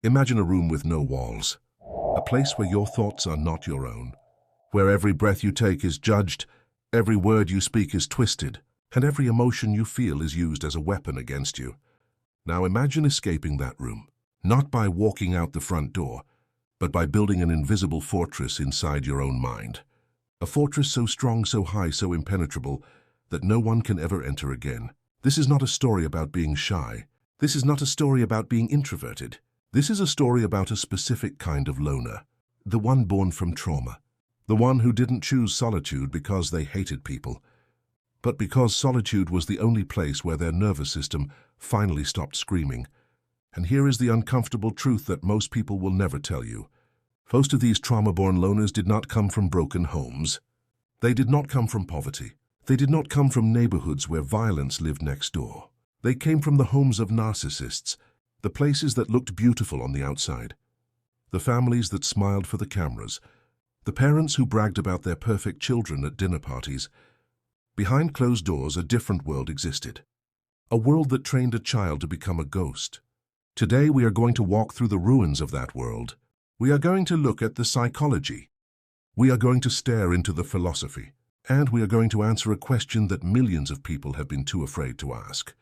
Imagine a room with no walls, a place where your thoughts are not your own, where every breath you take is judged, every word you speak is twisted, and every emotion you feel is used as a weapon against you. Now imagine escaping that room, not by walking out the front door, but by building an invisible fortress inside your own mind. A fortress so strong, so high, so impenetrable that no one can ever enter again. This is not a story about being shy. This is not a story about being introverted. This is a story about a specific kind of loner, the one born from trauma, the one who didn't choose solitude because they hated people, but because solitude was the only place where their nervous system finally stopped screaming. And here is the uncomfortable truth that most people will never tell you. Most of these trauma-born loners did not come from broken homes. They did not come from poverty. They did not come from neighborhoods where violence lived next door. They came from the homes of narcissists, the places that looked beautiful on the outside, the families that smiled for the cameras, the parents who bragged about their perfect children at dinner parties. Behind closed doors, a different world existed, a world that trained a child to become a ghost. Today, we are going to walk through the ruins of that world. We are going to look at the psychology. We are going to stare into the philosophy. And we are going to answer a question that millions of people have been too afraid to ask.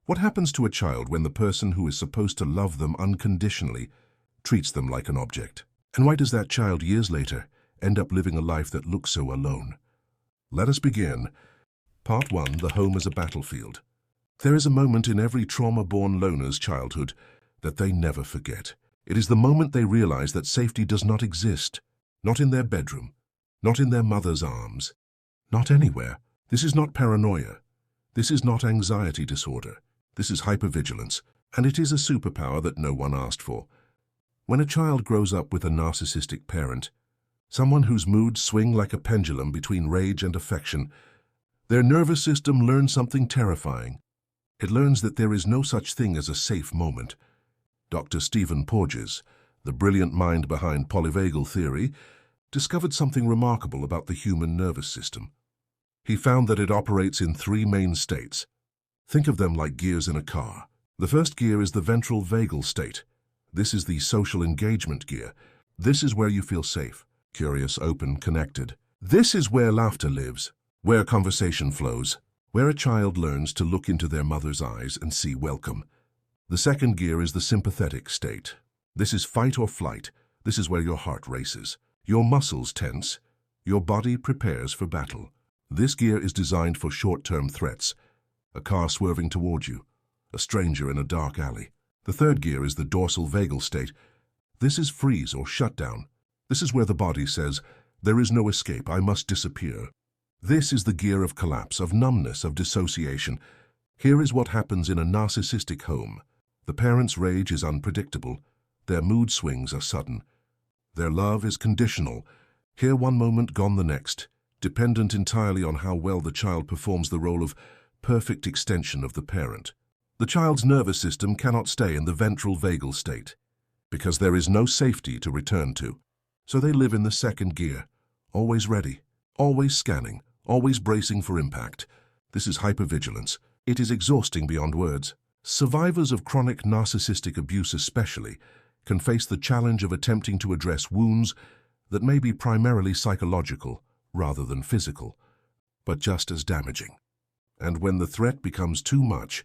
What happens to a child when the person who is supposed to love them unconditionally treats them like an object? And why does that child years later end up living a life that looks so alone? Let us begin. Part 1, the home as a battlefield. There is a moment in every trauma-born loner's childhood that they never forget. It is the moment they realize that safety does not exist, not in their bedroom, not in their mother's arms, not anywhere. This is not paranoia. This is not anxiety disorder. This is hyper-vigilance, and it is a superpower that no one asked for. When a child grows up with a narcissistic parent, someone whose moods swing like a pendulum between rage and affection, their nervous system learns something terrifying. It learns that there is no such thing as a safe moment. Dr. Stephen Porges, the brilliant mind behind Polyvagal Theory, discovered something remarkable about the human nervous system. He found that it operates in 3 main states. Think of them like gears in a car. The first gear is the ventral vagal state. This is the social engagement gear. This is where you feel safe, curious, open, connected. This is where laughter lives, where conversation flows, where a child learns to look into their mother's eyes and see welcome. The second gear is the sympathetic state. This is fight or flight. This is where your heart races, your muscles tense, your body prepares for battle. This gear is designed for short-term threats, a car swerving toward you, a stranger in a dark alley. The third gear is the dorsal vagal state. This is freeze or shutdown. This is where the body says, there is no escape, I must disappear. This is the gear of collapse, of numbness, of dissociation. Here is what happens in a narcissistic home. The parent's rage is unpredictable. Their mood swings are sudden. Their love is conditional. Here one moment, gone the next, dependent entirely on how well the child performs the role of perfect extension of the parent. The child's nervous system cannot stay in the ventral vagal state because there is no safety to return to. So they live in the second gear, always ready, always scanning, always bracing for impact. This is hypervigilance. It is exhausting beyond words. Survivors of chronic narcissistic abuse especially can face the challenge of attempting to address wounds that may be primarily psychological rather than physical, but just as damaging. And when the threat becomes too much,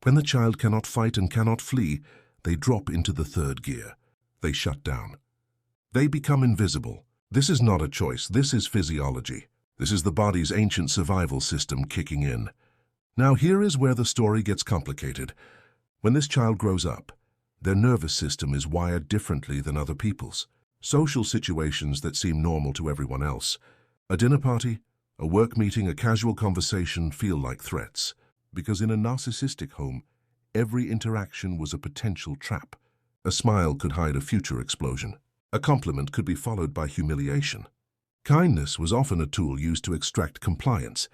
when the child cannot fight and cannot flee, they drop into the third gear. They shut down. They become invisible. This is not a choice. This is physiology. This is the body's ancient survival system kicking in. Now here is where the story gets complicated. When this child grows up, their nervous system is wired differently than other people's. Social situations that seem normal to everyone else, a dinner party, a work meeting, a casual conversation, feel like threats. Because in a narcissistic home, every interaction was a potential trap. A smile could hide a future explosion. A compliment could be followed by humiliation. Kindness was often a tool used to extract compliance.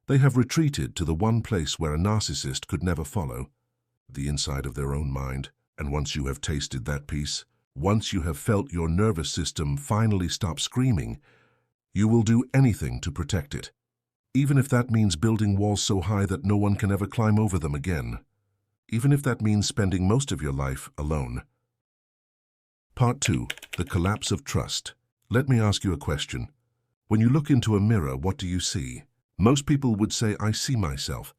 They have retreated to the one place where a narcissist could never follow, the inside of their own mind. And once you have tasted that peace, once you have felt your nervous system finally stop screaming, you will do anything to protect it, even if that means building walls so high that no one can ever climb over them again, even if that means spending most of your life alone. Part 2. The collapse of trust. Let me ask you a question. When you look into a mirror, what do you see? Most people would say, I see myself.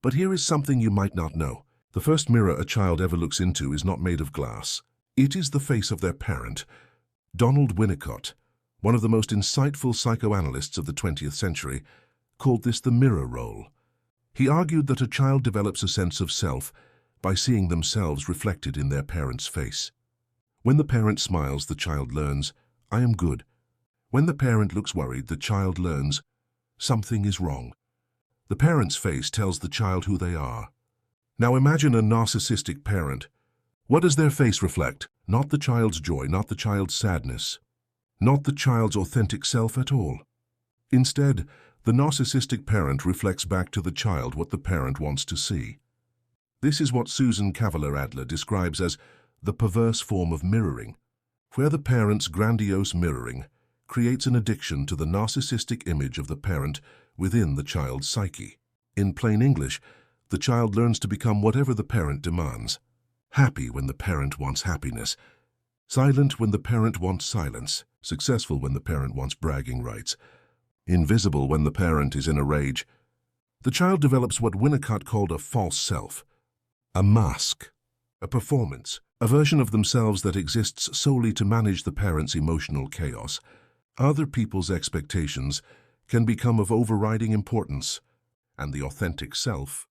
But here is something you might not know. The first mirror a child ever looks into is not made of glass. It is the face of their parent. Donald Winnicott, one of the most insightful psychoanalysts of the 20th century, called this the mirror role. He argued that a child develops a sense of self by seeing themselves reflected in their parent's face. When the parent smiles, the child learns, I am good. When the parent looks worried, the child learns, something is wrong. The parent's face tells the child who they are. Now imagine a narcissistic parent. What does their face reflect? Not the child's joy, not the child's sadness, not the child's authentic self at all. Instead, the narcissistic parent reflects back to the child what the parent wants to see. This is what Susan Caviller-Adler describes as the perverse form of mirroring, where the parent's grandiose mirroring creates an addiction to the narcissistic image of the parent within the child's psyche. In plain English, the child learns to become whatever the parent demands. Happy when the parent wants happiness, silent when the parent wants silence, successful when the parent wants bragging rights, invisible when the parent is in a rage. The child develops what Winnicott called a false self, a mask, a performance, a version of themselves that exists solely to manage the parent's emotional chaos. Other people's expectations can become of overriding importance, and the authentic self,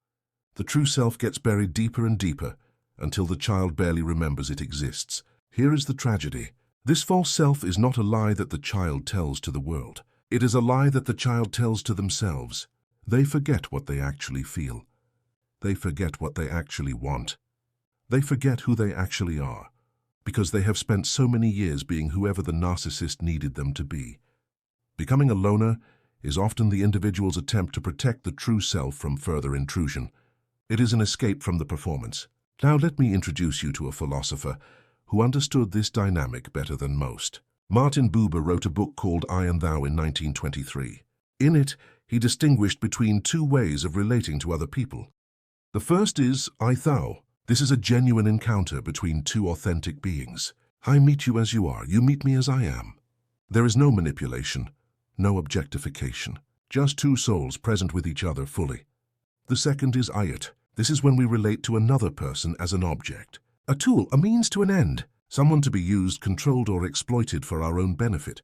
the true self, gets buried deeper and deeper until the child barely remembers it exists. Here is the tragedy. This false self is not a lie that the child tells to the world. It is a lie that the child tells to themselves. They forget what they actually feel. They forget what they actually want. They forget who they actually are, because they have spent so many years being whoever the narcissist needed them to be. Becoming a loner is often the individual's attempt to protect the true self from further intrusion. It is an escape from the performance. Now let me introduce you to a philosopher who understood this dynamic better than most. Martin Buber wrote a book called I and Thou in 1923. In it, he distinguished between two ways of relating to other people. The first is I-thou. This is a genuine encounter between two authentic beings. I meet you as you are, you meet me as I am. There is no manipulation, no objectification, just two souls present with each other fully. The second is I-it. This is when we relate to another person as an object, a tool, a means to an end, someone to be used, controlled, or exploited for our own benefit.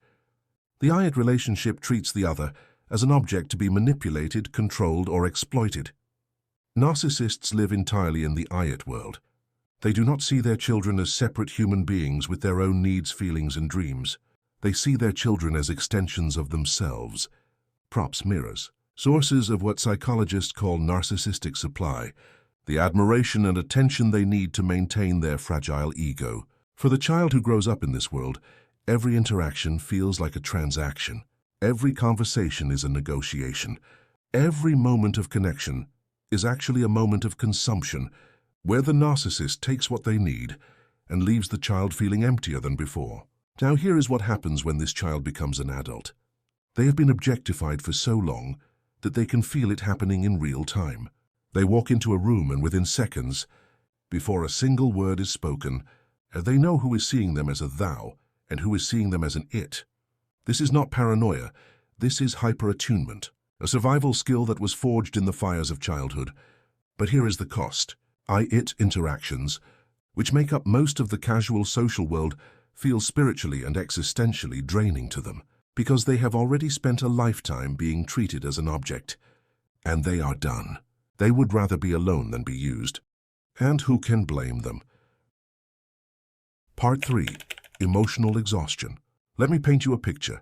The I-it relationship treats the other as an object to be manipulated, controlled, or exploited. Narcissists live entirely in the I-it world. They do not see their children as separate human beings with their own needs, feelings, and dreams. They see their children as extensions of themselves, props, mirrors, sources of what psychologists call narcissistic supply, the admiration and attention they need to maintain their fragile ego. For the child who grows up in this world, every interaction feels like a transaction. Every conversation is a negotiation. Every moment of connection is actually a moment of consumption, where the narcissist takes what they need and leaves the child feeling emptier than before. Now here is what happens when this child becomes an adult. They have been objectified for so long that they can feel it happening in real time. They walk into a room and within seconds, before a single word is spoken, they know who is seeing them as a thou and who is seeing them as an it. This is not paranoia, this is hyper-attunement, a survival skill that was forged in the fires of childhood. But here is the cost. I-it interactions, which make up most of the casual social world, feel spiritually and existentially draining to them, because they have already spent a lifetime being treated as an object. And they are done. They would rather be alone than be used. And who can blame them? Part 3. Emotional exhaustion. Let me paint you a picture.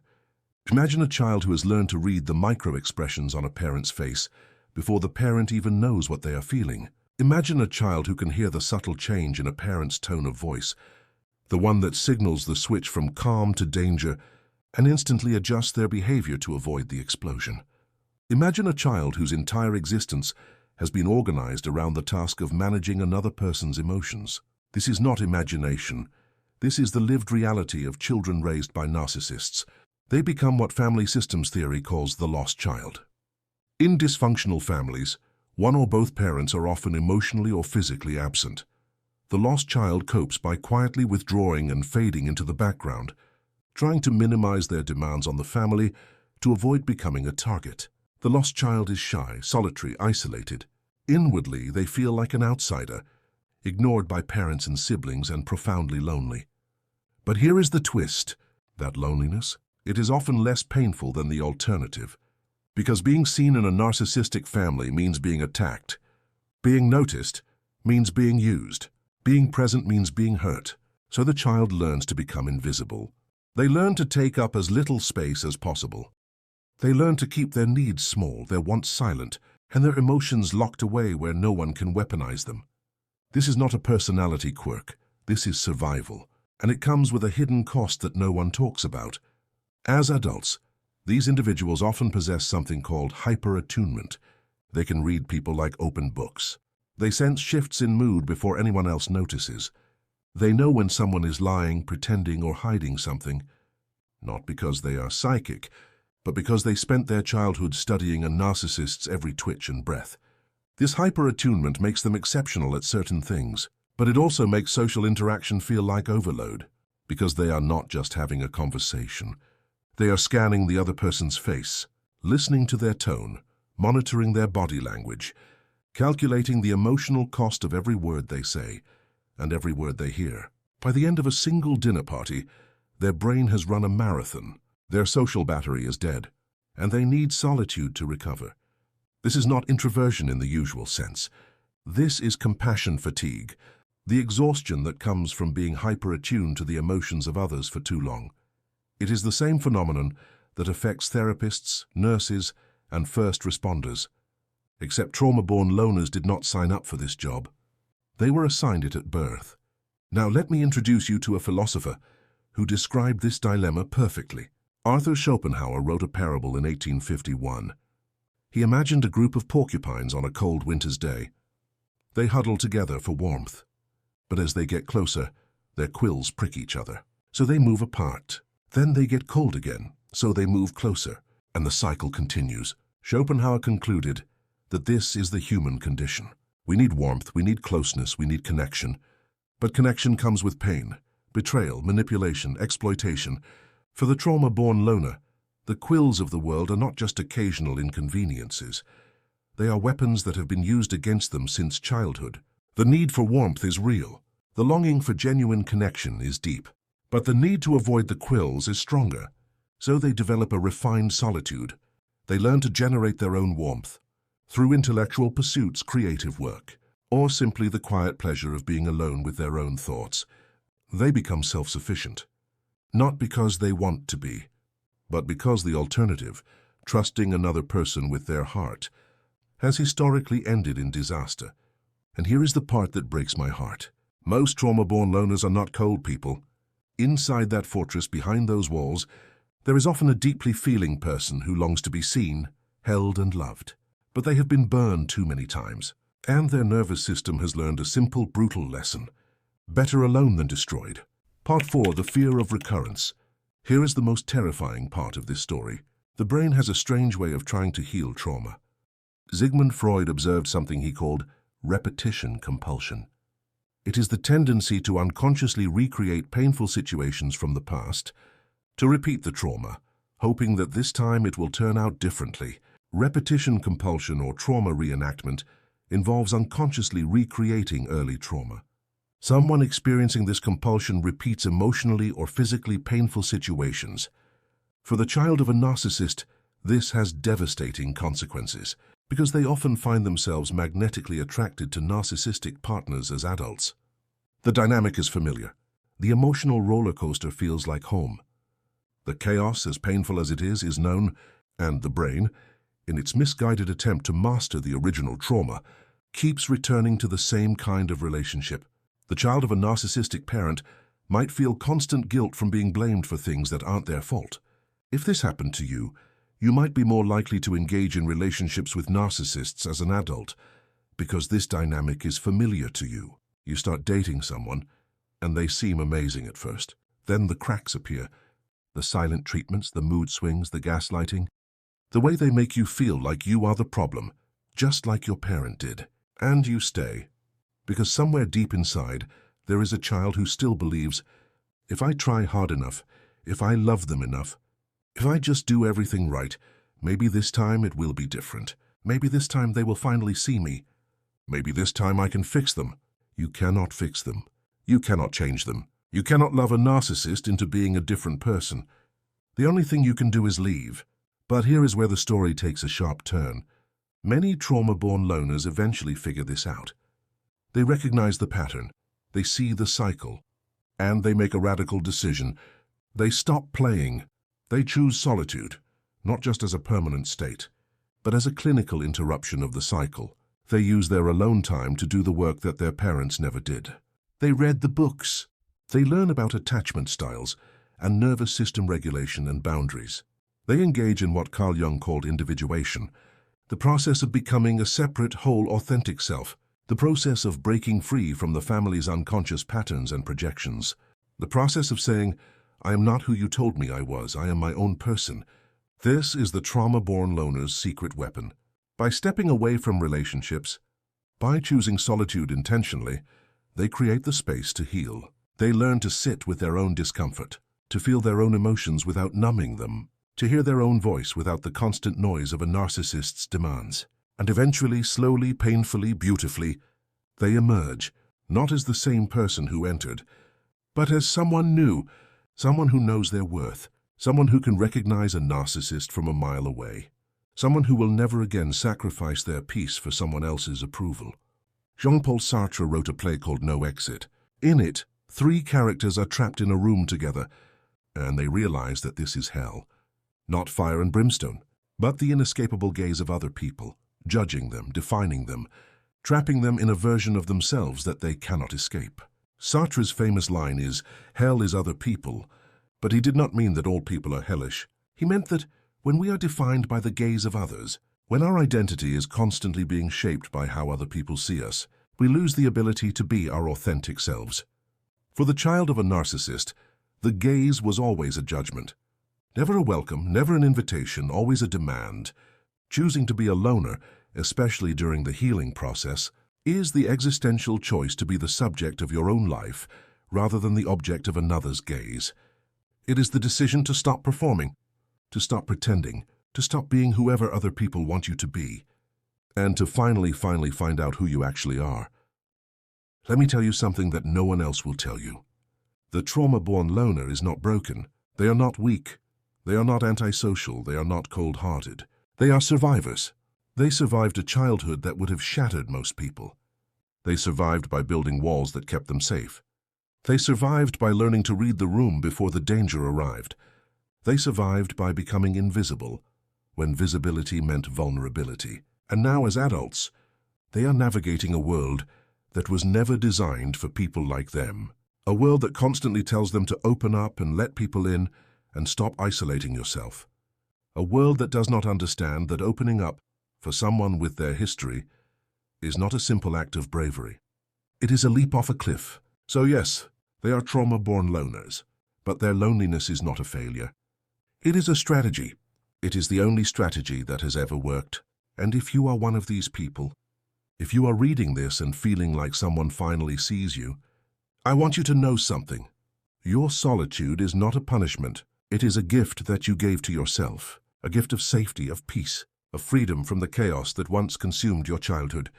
Imagine a child who has learned to read the micro-expressions on a parent's face before the parent even knows what they are feeling. Imagine a child who can hear the subtle change in a parent's tone of voice, the one that signals the switch from calm to danger, and instantly adjusts their behavior to avoid the explosion. Imagine a child whose entire existence has been organized around the task of managing another person's emotions. This is not imagination. This is the lived reality of children raised by narcissists. They become what family systems theory calls the lost child. In dysfunctional families, one or both parents are often emotionally or physically absent. The lost child copes by quietly withdrawing and fading into the background, trying to minimize their demands on the family to avoid becoming a target. The lost child is shy, solitary, isolated. Inwardly, they feel like an outsider, ignored by parents and siblings and profoundly lonely. But here is the twist. That loneliness, it is often less painful than the alternative. Because being seen in a narcissistic family means being attacked. Being noticed means being used. Being present means being hurt. So the child learns to become invisible. They learn to take up as little space as possible. They learn to keep their needs small, their wants silent, and their emotions locked away where no one can weaponize them. This is not a personality quirk. This is survival. And it comes with a hidden cost that no one talks about. As adults, these individuals often possess something called hyper-attunement. They can read people like open books. They sense shifts in mood before anyone else notices. They know when someone is lying, pretending, or hiding something, not because they are psychic, but because they spent their childhood studying a narcissist's every twitch and breath. This hyper-attunement makes them exceptional at certain things, but it also makes social interaction feel like overload, because they are not just having a conversation. They are scanning the other person's face, listening to their tone, monitoring their body language, calculating the emotional cost of every word they say and every word they hear. By the end of a single dinner party, their brain has run a marathon. Their social battery is dead, and they need solitude to recover. This is not introversion in the usual sense. This is compassion fatigue, the exhaustion that comes from being hyper-attuned to the emotions of others for too long. It is the same phenomenon that affects therapists, nurses, and first responders. Except trauma-born loners did not sign up for this job. They were assigned it at birth. Now let me introduce you to a philosopher who described this dilemma perfectly. Arthur Schopenhauer wrote a parable in 1851. He imagined a group of porcupines on a cold winter's day. They huddle together for warmth. But as they get closer, their quills prick each other. So they move apart. Then they get cold again, so they move closer, and the cycle continues. Schopenhauer concluded that this is the human condition. We need warmth, we need closeness, we need connection. But connection comes with pain, betrayal, manipulation, exploitation. For the trauma-born loner, the quills of the world are not just occasional inconveniences. They are weapons that have been used against them since childhood. The need for warmth is real. The longing for genuine connection is deep. But the need to avoid the quills is stronger. So they develop a refined solitude. They learn to generate their own warmth through intellectual pursuits, creative work, or simply the quiet pleasure of being alone with their own thoughts. They become self-sufficient, not because they want to be, but because the alternative, trusting another person with their heart, has historically ended in disaster. And here is the part that breaks my heart. Most trauma-born loners are not cold people. Inside that fortress, behind those walls, there is often a deeply feeling person who longs to be seen, held, and loved. But they have been burned too many times, and their nervous system has learned a simple, brutal lesson. Better alone than destroyed. Part 4, the fear of recurrence. Here is the most terrifying part of this story. The brain has a strange way of trying to heal trauma. Sigmund Freud observed something he called repetition compulsion. It is the tendency to unconsciously recreate painful situations from the past, to repeat the trauma, hoping that this time it will turn out differently. Repetition compulsion, or trauma reenactment, involves unconsciously recreating early trauma. Someone experiencing this compulsion repeats emotionally or physically painful situations. For the child of a narcissist, this has devastating consequences, because they often find themselves magnetically attracted to narcissistic partners as adults. The dynamic is familiar. The emotional roller coaster feels like home. The chaos, as painful as it is known, and the brain, in its misguided attempt to master the original trauma, keeps returning to the same kind of relationship. The child of a narcissistic parent might feel constant guilt from being blamed for things that aren't their fault. If this happened to you, you might be more likely to engage in relationships with narcissists as an adult, because this dynamic is familiar to you. You start dating someone, and they seem amazing at first. Then the cracks appear. The silent treatments, the mood swings, the gaslighting. The way they make you feel like you are the problem, just like your parent did. And you stay. Because somewhere deep inside, there is a child who still believes, if I try hard enough, if I love them enough, if I just do everything right, maybe this time it will be different. Maybe this time they will finally see me. Maybe this time I can fix them. You cannot fix them. You cannot change them. You cannot love a narcissist into being a different person. The only thing you can do is leave. But here is where the story takes a sharp turn. Many trauma-born loners eventually figure this out. They recognize the pattern. They see the cycle. And they make a radical decision. They stop playing. They choose solitude, not just as a permanent state, but as a clinical interruption of the cycle. They use their alone time to do the work that their parents never did. They read the books. They learn about attachment styles and nervous system regulation and boundaries. They engage in what Carl Jung called individuation, the process of becoming a separate, whole, authentic self, the process of breaking free from the family's unconscious patterns and projections, the process of saying, I am not who you told me I was, I am my own person. This is the trauma-born loner's secret weapon. By stepping away from relationships, by choosing solitude intentionally, they create the space to heal. They learn to sit with their own discomfort, to feel their own emotions without numbing them, to hear their own voice without the constant noise of a narcissist's demands. And eventually, slowly, painfully, beautifully, they emerge, not as the same person who entered, but as someone new, someone who knows their worth, someone who can recognize a narcissist from a mile away, someone who will never again sacrifice their peace for someone else's approval. Jean-Paul Sartre wrote a play called No Exit. In it, 3 characters are trapped in a room together, and they realize that this is hell. Not fire and brimstone, but the inescapable gaze of other people, judging them, defining them, trapping them in a version of themselves that they cannot escape. Sartre's famous line is, hell is other people, but he did not mean that all people are hellish. He meant that when we are defined by the gaze of others, when our identity is constantly being shaped by how other people see us, we lose the ability to be our authentic selves. For the child of a narcissist, the gaze was always a judgment. Never a welcome, never an invitation, always a demand. Choosing to be a loner, especially during the healing process, is the existential choice to be the subject of your own life rather than the object of another's gaze. It is the decision to stop performing, to stop pretending, to stop being whoever other people want you to be, and to finally find out who you actually are. Let me tell you something that no one else will tell you. The trauma-born loner is not broken. They are not weak. They are not antisocial. They are not cold-hearted. They are survivors. They survived a childhood that would have shattered most people. They survived by building walls that kept them safe. They survived by learning to read the room before the danger arrived. They survived by becoming invisible when visibility meant vulnerability. And now, as adults, they are navigating a world that was never designed for people like them. A world that constantly tells them to open up and let people in and stop isolating yourself. A world that does not understand that opening up for someone with their history is not a simple act of bravery. It is a leap off a cliff. So yes, they are trauma-born loners, but their loneliness is not a failure. It is a strategy. It is the only strategy that has ever worked. And if you are one of these people, if you are reading this and feeling like someone finally sees you, I want you to know something. Your solitude is not a punishment. It is a gift that you gave to yourself, a gift of safety, of peace, of freedom from the chaos that once consumed your childhood.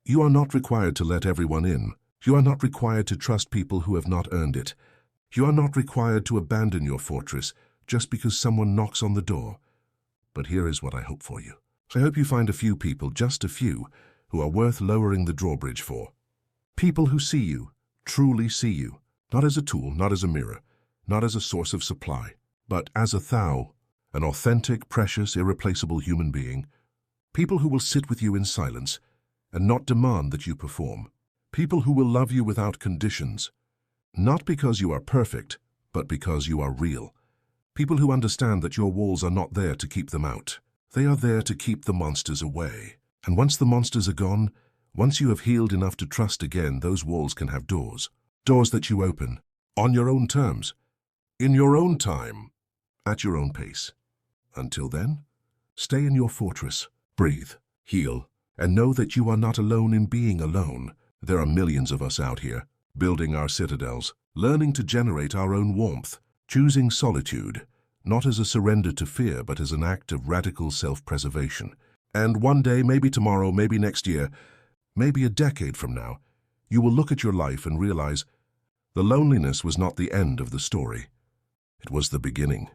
You are not required to let everyone in. You are not required to trust people who have not earned it. You are not required to abandon your fortress just because someone knocks on the door. But here is what I hope for you. I hope you find a few people, just a few, who are worth lowering the drawbridge for. People who see you, truly see you, not as a tool, not as a mirror, not as a source of supply, but as a thou, an authentic, precious, irreplaceable human being. People who will sit with you in silence and not demand that you perform. People who will love you without conditions, not because you are perfect, but because you are real. People who understand that your walls are not there to keep them out. They are there to keep the monsters away. And once the monsters are gone, once you have healed enough to trust again, those walls can have doors. Doors that you open, on your own terms, in your own time, at your own pace. Until then, stay in your fortress, breathe, heal, and know that you are not alone in being alone. There are millions of us out here, building our citadels, learning to generate our own warmth, choosing solitude, not as a surrender to fear, but as an act of radical self-preservation. And one day, maybe tomorrow, maybe next year, maybe a decade from now, you will look at your life and realize the loneliness was not the end of the story. It was the beginning.